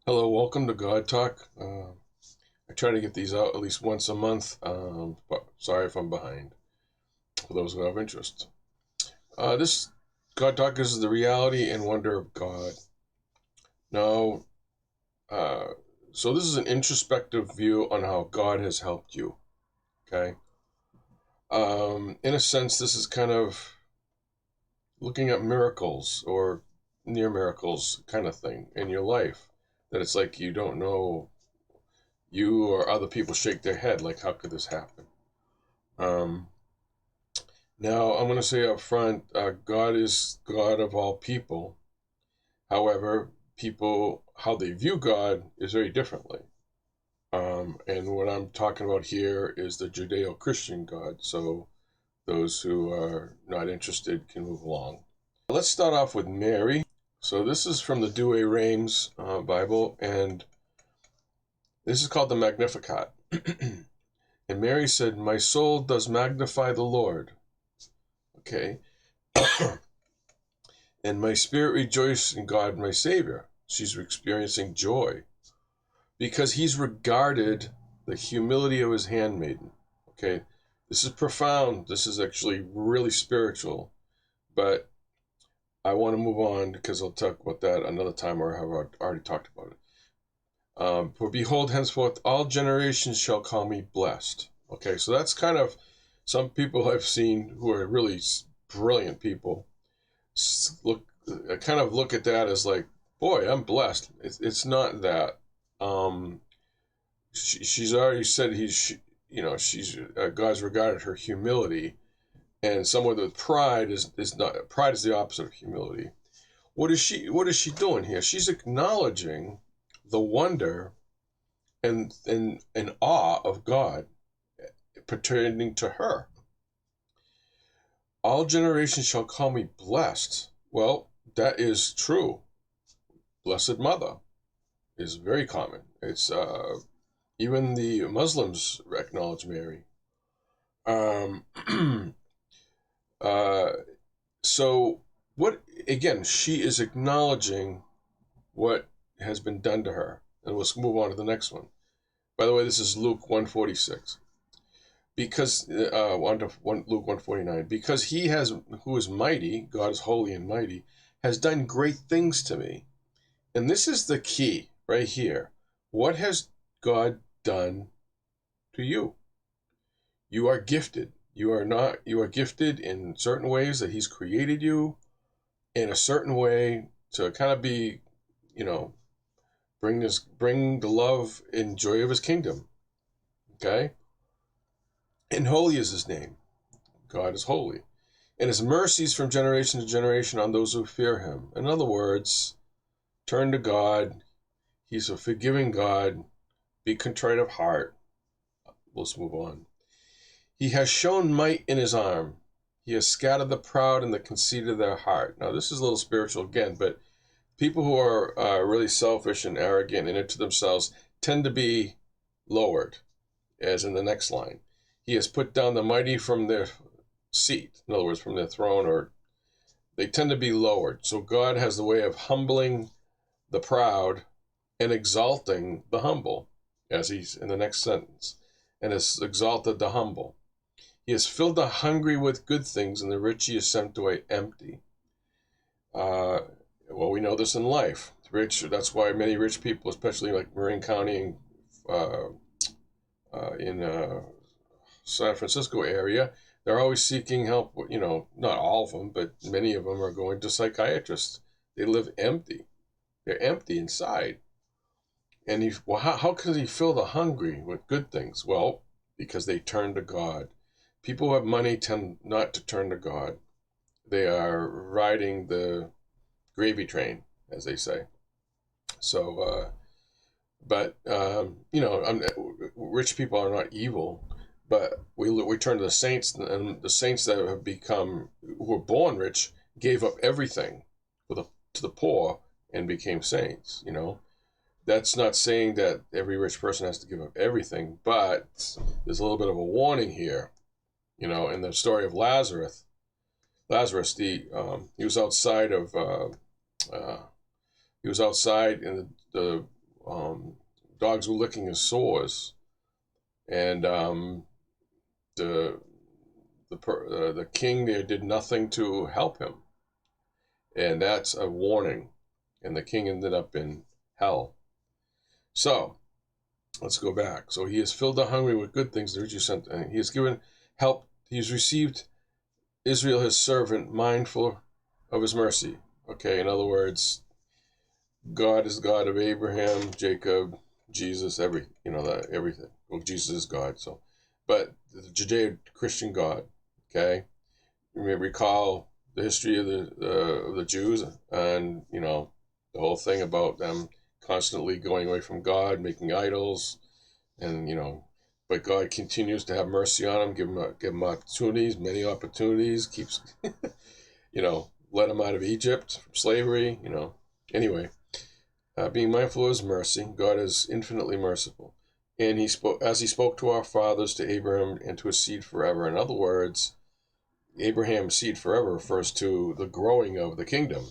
Hello, welcome to God Talk. I try to get these out at least once a month, but sorry if I'm behind for those who have interest. This God Talk is the reality and wonder of God. Now, uh, so this is an introspective view on how God has helped you. Okay. In a sense, this is kind of looking at miracles or near miracles kind of thing in your life. That it's like you don't know, you or other people shake their head like, how could this happen? Um, Now, I'm going to say up front, God is God of all people. However, people, how they view God is very differently. And what I'm talking about here is the Judeo Christian God. So those who are not interested can move along. Let's start off with Mary. So this is from the Douay Rheims Bible, and this is called the Magnificat. And Mary said, "My soul does magnify the Lord." Okay. And my spirit rejoices in God, my Savior. She's experiencing joy because he's regarded the humility of his handmaiden. Okay, this is profound. This is actually really spiritual, but I want to move on because I'll talk about that another time, or I have already talked about it. For behold, henceforth all generations shall call me blessed. Okay, so that's kind of some people I've seen who are really brilliant people look I kind of look at that as like, boy, I'm blessed. It's not that. Um, she's already said she's God's regarded her humility, and someone with pride is not pride is the opposite of humility. What is she doing here? She's acknowledging the wonder and awe of God pertaining to her. All generations shall call me blessed. Well, that is true. Blessed Mother is very common. It's even the Muslims acknowledge Mary. Um, uh, so what again? She is acknowledging what has been done to her, and we'll move on to the next one. By the way, this is Luke 146. Because Luke 149, because he has who is mighty, God is holy and mighty, has done great things to me. And this is the key right here. What has God done to you? You are gifted. You are gifted in certain ways that he's created you in a certain way to kind of be, you know, bring the love and joy of his kingdom. Okay? And holy is his name. God is holy. And his mercies from generation to generation on those who fear him. In other words, turn to God. He's a forgiving God. Be contrite of heart. Let's move on. He has shown might in his arm. He has scattered the proud in the conceit of their heart. Now, this is a little spiritual again, but people who are really selfish and arrogant and into themselves tend to be lowered, as in the next line. He has put down the mighty from their seat, in other words, from their throne, or they tend to be lowered. So God has the way of humbling the proud and exalting the humble, as he's in the next sentence, and has exalted the humble. He has filled the hungry with good things, and the rich he has sent away empty. Uh, well, we know this in life. That's why many rich people, especially like Marin County and uh, in San Francisco area, they're always seeking help. You know, not all of them, but many of them are going to psychiatrists. They live empty. They're empty inside. And how could he fill the hungry with good things? Well, because they turn to God. People who have money tend not to turn to God. They are riding the gravy train, as they say. So, rich people are not evil, but we turn to the saints, and the saints that have become who were born rich gave up everything to the poor and became saints. You know, that's not saying that every rich person has to give up everything, but there's a little bit of a warning here. You know, in the story of Lazarus, he was outside of uh, he was outside in the dogs were licking his sores, and the the king there did nothing to help him, and that's a warning. And the king ended up in hell. So let's go back. So he has filled the hungry with good things. He has given help. He has received Israel, his servant, mindful of his mercy. Okay, in other words, God is the God of Abraham, Jacob, Jesus, everything. Well, Jesus is God. So, but the Judeo-Christian God. Okay, you may recall the history of the Jews, and the whole thing about them constantly going away from God, making idols, and but God continues to have mercy on them, give them opportunities, many opportunities, keeps let them out of Egypt from slavery. Anyway, being mindful of his mercy, God is infinitely merciful, and he spoke to our fathers, to Abraham, and to his seed forever. In other words, Abraham's seed forever refers to the growing of the kingdom.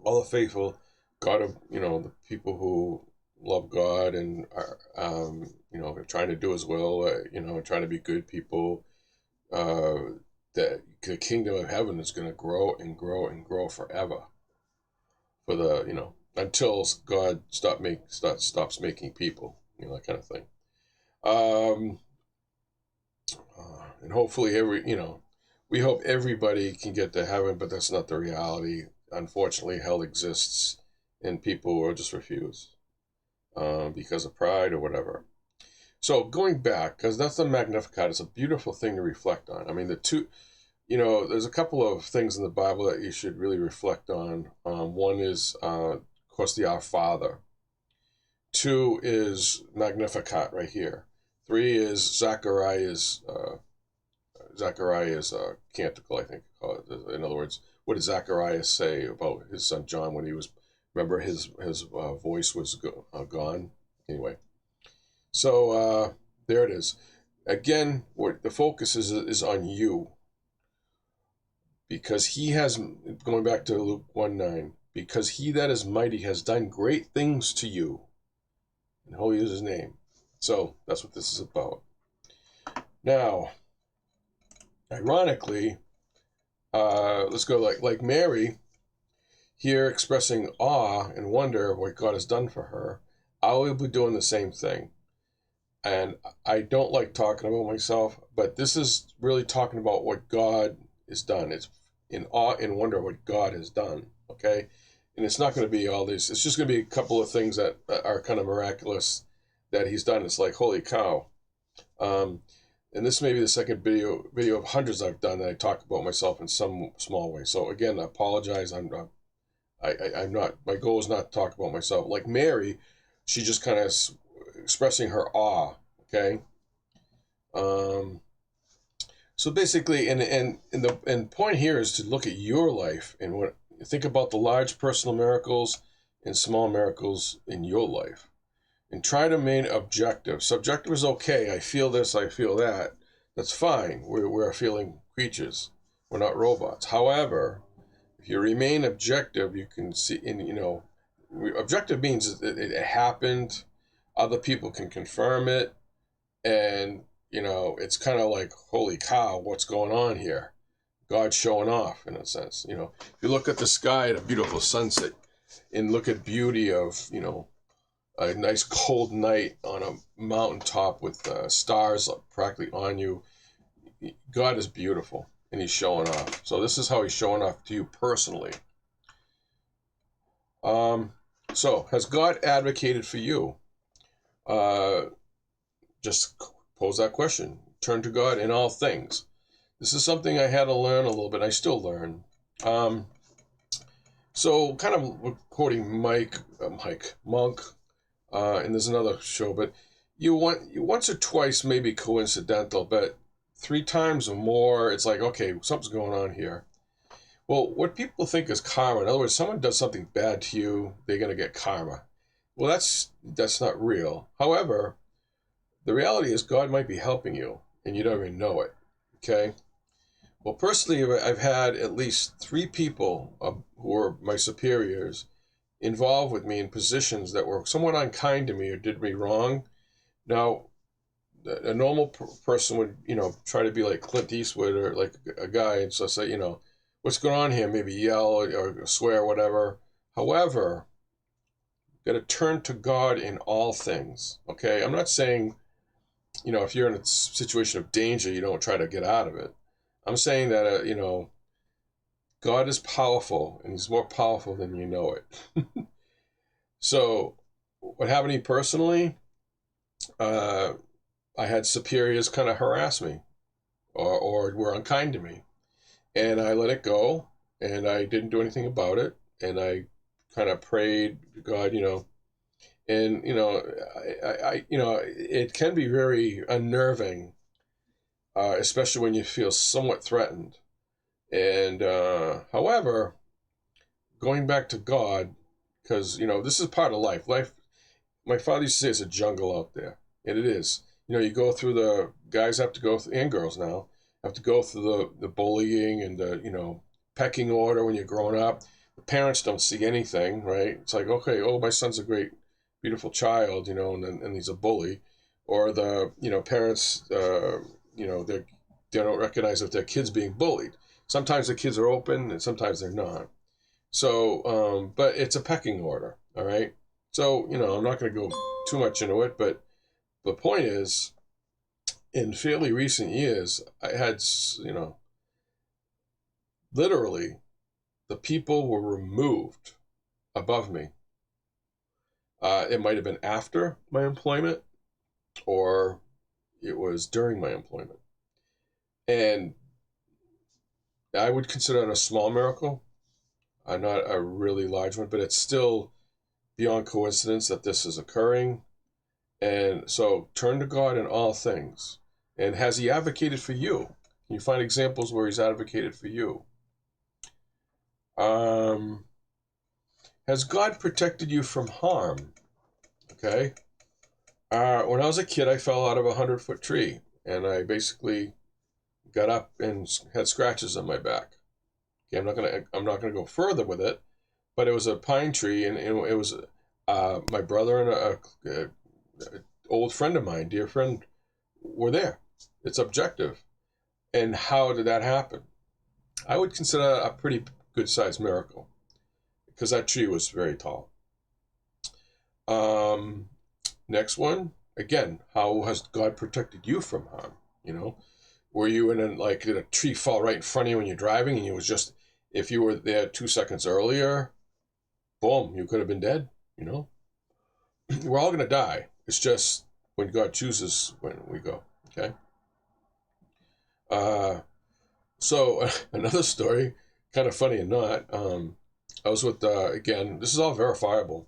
All the faithful, God of the people who love God and are trying to do His will, trying to be good people. That the kingdom of heaven is going to grow and grow and grow forever. For until God stops making people, that kind of thing. And hopefully we hope everybody can get to heaven, but that's not the reality. Unfortunately, hell exists, and people will just refuse because of pride or whatever. So going back, because that's the Magnificat, it's a beautiful thing to reflect on. I mean, there's a couple of things in the Bible that you should really reflect on. One is, of course, the Our Father. 2 is Magnificat right here. 3 is Zachariah's canticle, I think. In other words, what did Zachariah say about his son John when he was? Remember, his voice was gone. Anyway, so there it is. Again, what the focus is on you, because he has, going back to Luke 1:9, because he that is mighty has done great things to you, and holy is his name. So that's what this is about. Now, ironically, let's go like Mary here, expressing awe and wonder of what God has done for her. I will be doing the same thing. And I don't like talking about myself, but this is really talking about what God has done. It's in awe and wonder of what God has done, okay? And it's not going to be all this. It's just going to be a couple of things that are kind of miraculous that he's done. It's like, holy cow. And this may be the second video of hundreds I've done that I talk about myself in some small way. So again, I apologize. I'm not, my goal is not to talk about myself. Like Mary, she just kind of expressing her awe, okay? So basically, and the point here is to look at your life and think about the large personal miracles and small miracles in your life, and try to remain objective. Subjective is okay. I feel this, I feel that. That's fine. We're feeling creatures. We're not robots. However, if you remain objective, you can see, and objective means it happened. Other people can confirm it, and it's kind of like, holy cow, what's going on here? God's showing off in a sense. If you look at the sky at a beautiful sunset, and look at beauty of a nice cold night on a mountaintop with stars practically on you, God is beautiful, and He's showing off. So this is how He's showing off to you personally. So has God advocated for you? Just pose that question. Turn to God in all things. This is something I had to learn a little bit. I still learn. So kind of quoting Monk, and there's another show, but you once or twice may be coincidental, but 3 times or more, it's like, okay, something's going on here. Well, what people think is karma, in other words, someone does something bad to you, they're going to get karma. Well, that's not real. However, the reality is God might be helping you, and you don't even know it, okay? Well, personally, I've had at least 3 people who are my superiors involved with me in positions that were somewhat unkind to me or did me wrong. Now, a normal person would, try to be like Clint Eastwood or like a guy, and so say, what's going on here? Maybe yell or swear, whatever. However, got to turn to God in all things. Okay, I'm not saying, if you're in a situation of danger, you don't try to get out of it. I'm saying that, God is powerful, and He's more powerful than you know it. So, what happened to me personally? I had superiors kind of harass me, or were unkind to me, and I let it go, and I didn't do anything about it, and I kind of prayed to God, and it can be very unnerving, especially when you feel somewhat threatened. And however, going back to God, because this is part of life. Life, my father used to say, it's a jungle out there, and it is. You go through the guys have to go through, and girls now have to go through the bullying and the pecking order when you're growing up. The parents don't see anything, right? It's like, okay, oh, my son's a great, beautiful child, and he's a bully, or the parents, they don't recognize that their kid's being bullied. Sometimes the kids are open, and sometimes they're not. So, but it's a pecking order, all right? So, I'm not going to go too much into it, but the point is, in fairly recent years, I had, literally, the people were removed above me. It might have been after my employment, or it was during my employment. And I would consider it a small miracle, not a really large one, but it's still beyond coincidence that this is occurring. And so turn to God in all things. And has He advocated for you? Can you find examples where He's advocated for you? Has God protected you from harm? Okay. When I was a kid, I fell out of a 100-foot tree, and I basically got up and had scratches on my back. Okay, I'm not gonna go further with it, but it was a pine tree, and it was my brother and a old friend of mine, dear friend, were there. It's objective. And how did that happen? I would consider a pretty good-sized miracle, because that tree was very tall. Next one, again, how has God protected you from harm? Were you did a tree fall right in front of you when you're driving, and if you were there 2 seconds earlier, boom, you could have been dead. We're all gonna die. It's just when God chooses when we go. Okay. So another story, kind of funny and not. I was with again. This is all verifiable.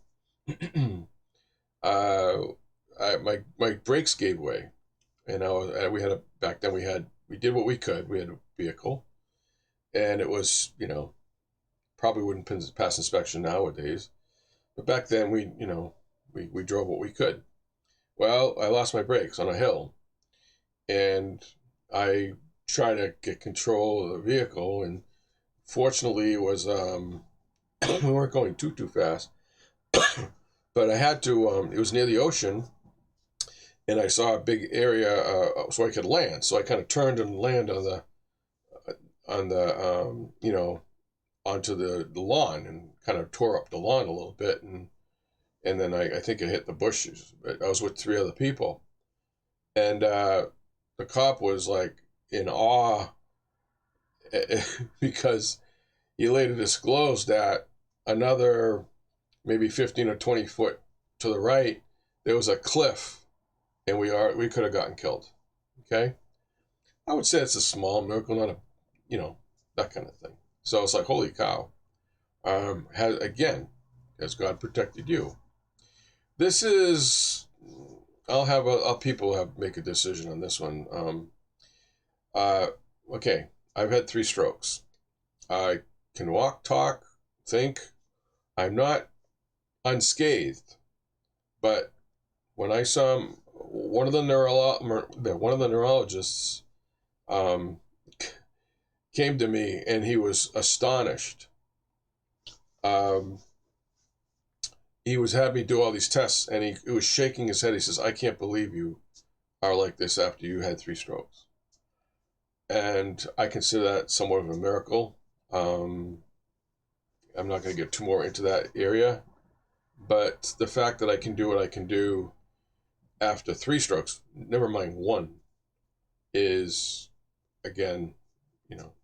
My brakes gave way, and back then we did what we could. We had a vehicle, and it was probably wouldn't pass inspection nowadays, but back then we drove what we could. Well, I lost my brakes on a hill, and I tried to get control of the vehicle, and fortunately it was we weren't going too fast, but I had to. It was near the ocean, and I saw a big area so I could land. So I kind of turned and landed onto the lawn, and kind of tore up the lawn a little bit, and then I think I hit the bushes. But I was with 3 other people, and the cop was like in awe because he later disclosed that another maybe 15 or 20 foot to the right, there was a cliff, and we could have gotten killed. Okay, I would say it's a small miracle, not that kind of thing. So it's like, holy cow. Has God protected you? This is, I'll people make a decision on this one. Okay, I've had 3 strokes. I can walk, talk, think. I'm not unscathed, but when I saw one of the neurologists came to me, and he was astonished. he was had me do all these tests, and he was shaking his head. He says, "I can't believe you are like this after you had 3 strokes." And I consider that somewhat of a miracle. Um, I'm not going to get too more into that area, but the fact that I can do what I can do after 3 strokes, never mind one, is, again,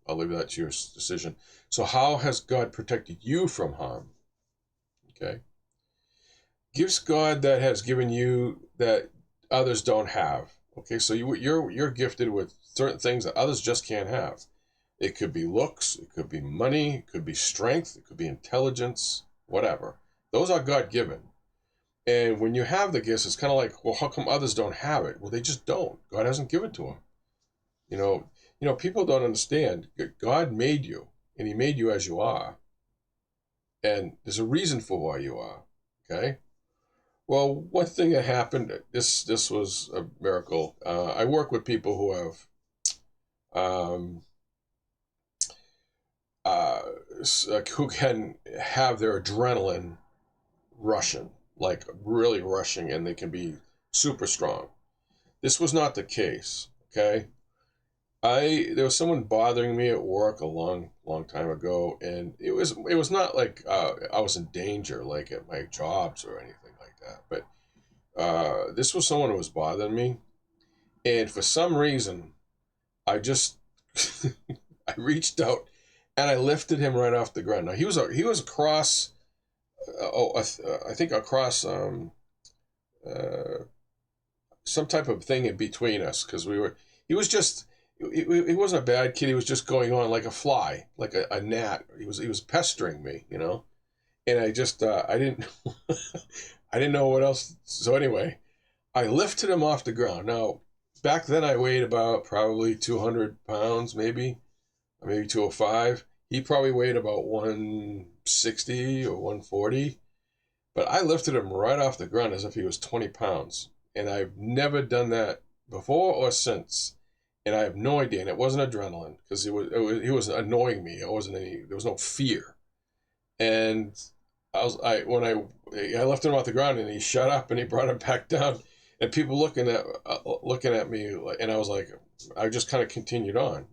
I'll leave that to your decision. So how has God protected you from harm? Okay. Gifts God that has given you that others don't have. Okay, so you're gifted with certain things that others just can't have. It could be looks, it could be money, it could be strength, it could be intelligence, whatever. Those are God given. And when you have the gifts, it's kind of like, well, how come others don't have it? Well, they just don't. God hasn't given it to them. You know, people don't understand. God made you, and He made you as you are, and there's a reason for why you are. Okay. Well, one thing that happened. This was a miracle. I work with people who have um, uh, who can have their adrenaline rushing, like really rushing, and they can be super strong. This was not the case. Okay. There was someone bothering me at work a long time ago, and it was not like I was in danger like at my jobs or anything like that. But this was someone who was bothering me, and for some reason, I just I reached out and I lifted him right off the ground. Now he was across, I think across uh, some type of thing in between us because we were. He was just. He wasn't a bad kid. He was just going on like a fly, like a gnat. He was pestering me, and I just I didn't I didn't know what else. So anyway, I lifted him off the ground. Now, back then I weighed about probably 200 pounds, maybe 205. He probably weighed about 160 or 140. But I lifted him right off the ground as if he was 20 pounds. And I've never done that before or since. And I have no idea. And it wasn't adrenaline because he was annoying me. There was no fear. And when I left him off the ground and he shut up and he brought him back down and people looking at me, and I was like, I just kind of continued on.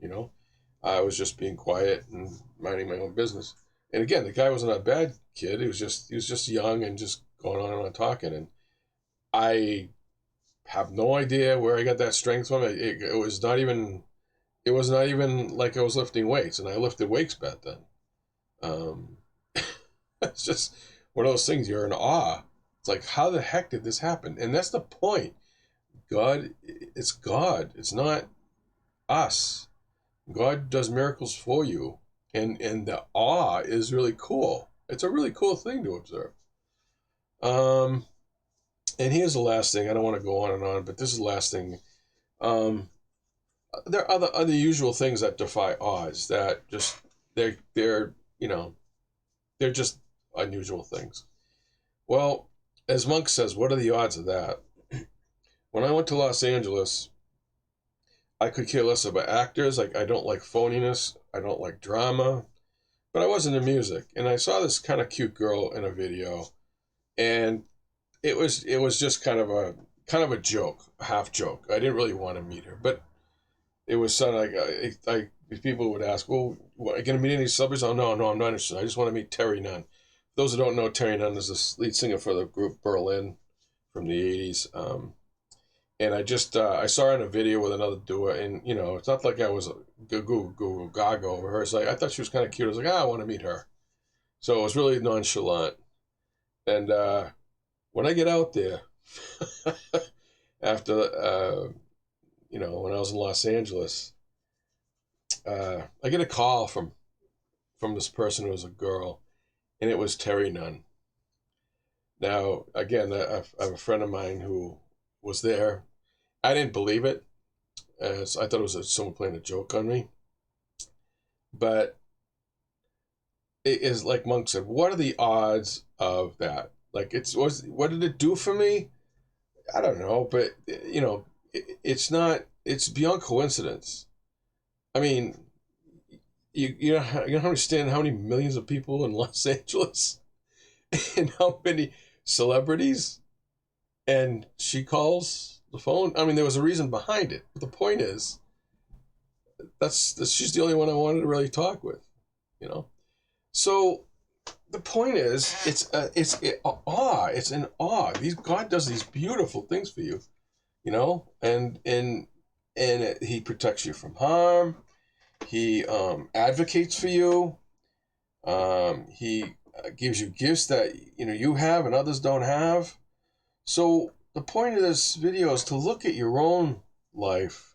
I was just being quiet and minding my own business. And again, the guy wasn't a bad kid. He was just young and just going on and on talking. And I have no idea where I got that strength from. It was not even. It was not even like I was lifting weights, and I lifted weights back then. Um, it's just one of those things. You're in awe. It's like, how the heck did this happen? And that's the point. God, it's God. It's not us. God does miracles for you, and the awe is really cool. It's a really cool thing to observe. Um, and here's the last thing. I don't want to go on and on, but this is the last thing. Um, there are other usual things that defy odds that just they're you know they're just unusual things. Well, as Monk says, what are the odds of that? When I went to Los Angeles, I could care less about actors. Like, I don't like phoniness. I don't like drama. But I was into music, and I saw this kind of cute girl in a video, and it was just kind of a joke, a half joke. I didn't really want to meet her, but it was something like people would ask, well, what, are you going to meet any celebrities? Oh, no, I'm not interested. I just want to meet Terry Nunn. For those who don't know, Terry Nunn is the lead singer for the group Berlin from the 80s. And I saw her in a video with another duo, and it's not like I was goo gaga over her. It's like I thought she was kind of cute. I was like, I want to meet her. So it was really nonchalant. And when I get out there, after when I was in Los Angeles, I get a call from this person who was a girl, and it was Terry Nunn. Now, again, I have a friend of mine who was there. I didn't believe it. So I thought it was someone playing a joke on me. But it is like Monk said, what are the odds of that? Like, what did it do for me? I don't know, but it's beyond coincidence. I mean, you don't understand how many millions of people in Los Angeles and how many celebrities, and she calls the phone. I mean, there was a reason behind it. But the point is, she's the only one I wanted to really talk with, you know. So the point is, it's awe. It's an awe. God does these beautiful things for you, you know, and he protects you from harm. He advocates for you. He gives you gifts that you have and others don't have. So the point of this video is to look at your own life.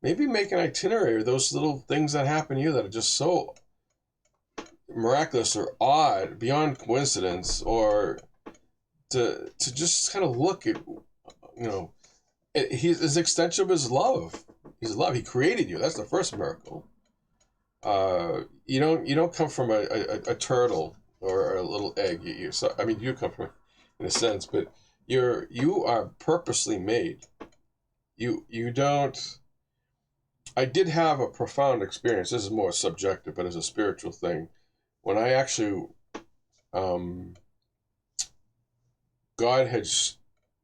Maybe make an itinerary of those little things that happen to you that are just so miraculous or odd, beyond coincidence, or to just kind of look at, his extension of his love. His love. He created you. That's the first miracle. You don't come from a turtle or a little egg. You come from, in a sense, but you are purposely made. You don't. I did have a profound experience. This is more subjective, but it's a spiritual thing. When I actually, God had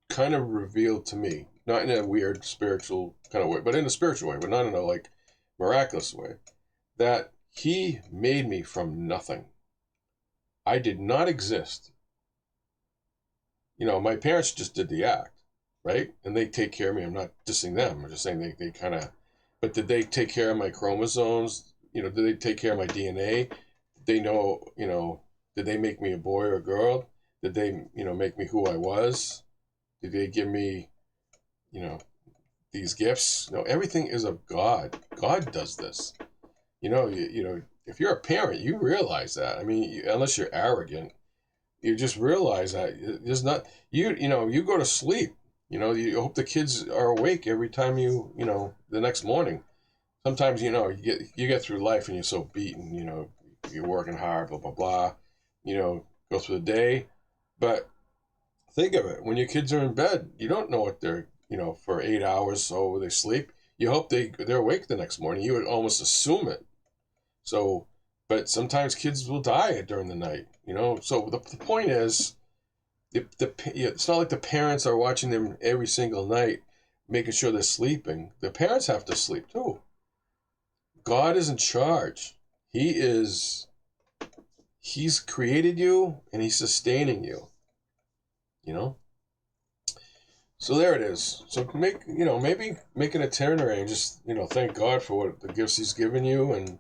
kind of revealed to me, not in a weird spiritual kind of way, but in a spiritual way, but not in a miraculous way, that He made me from nothing. I did not exist. My parents just did the act, right? And they take care of me. I'm not dissing them. I'm just saying they kind of, but did they take care of my chromosomes? Did they take care of my DNA? Did they know, did they make me a boy or a girl? Did they, make me who I was? Did they give me, these gifts? No, everything is of God. God does this. If you're a parent, you realize that. I mean, unless you're arrogant, you just realize that there's not, you go to sleep, you hope the kids are awake every time the next morning. Sometimes, you get through life and you're so beaten, you're working hard, blah, blah, blah, go through the day. But think of it, when your kids are in bed, you don't know what they're, for 8 hours, so they sleep. You hope they're awake the next morning. You would almost assume it. So, but sometimes kids will die during the night, So the point is, it's not like the parents are watching them every single night, making sure they're sleeping. The parents have to sleep too. God is in charge. He's created you and He's sustaining you, So there it is. So maybe make an itinerary and just, thank God for what the gifts He's given you, and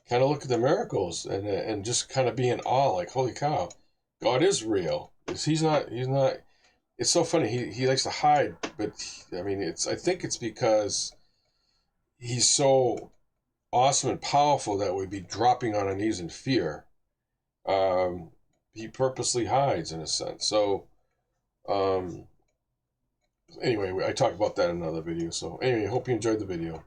kind of look at the miracles and just kind of be in awe, like, holy cow, God is real. He's not, it's so funny. He likes to hide, but I think it's because He's so awesome and powerful that we'd be dropping on our knees in fear. He purposely hides in a sense. So, anyway, I talk about that in another video. So anyway, hope you enjoyed the video.